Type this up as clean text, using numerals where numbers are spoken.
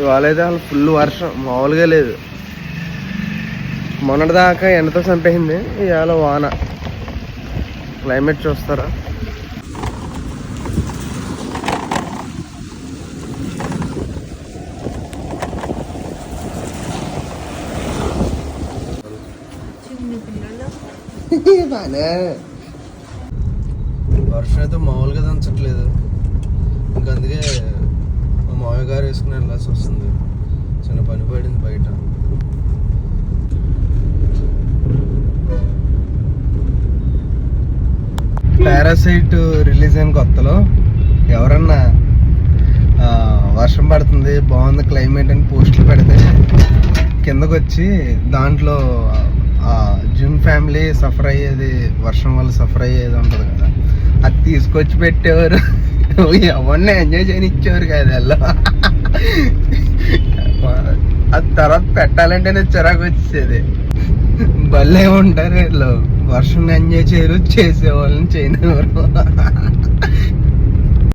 ఇవాళ అయితే అసలు ఫుల్ వర్షం మామూలుగా లేదు. మొన్నటిదాకా ఎండతో చంపేసింది, ఇవాళ వాన. క్లైమేట్ చూస్తారా? బానే వర్షం అయితే మామూలుగా దంచట్లేదు. ఇంకా అందుకే మా మామయ్య గారు వేసుకుని వెళ్ళాల్సి వస్తుంది. చిన్న పని పడింది బయట. పారాసైట్ రిలీజ్ అయిన కొత్తలో ఎవరన్నా వర్షం పడుతుంది బాగుంది క్లైమేట్ అని పోస్టులు పెడితే కిందకు వచ్చి దాంట్లో జిమ్ ఫ్యామిలీ సఫర్ అయ్యేది, వర్షం వల్ల సఫర్ అయ్యేది ఉంటుంది కదా, అది తీసుకొచ్చి పెట్టేవారు. ఎవరిని ఎంజాయ్ చేయనిచ్చేవారు కదా అలా. అది తర్వాత పెట్టాలంటేనే చిరాకు వచ్చేది. భలే ఉంటారు వీళ్ళు, వర్షం ఎంజాయ్ చేయరు, చేసేవాళ్ళని చేయనివారు.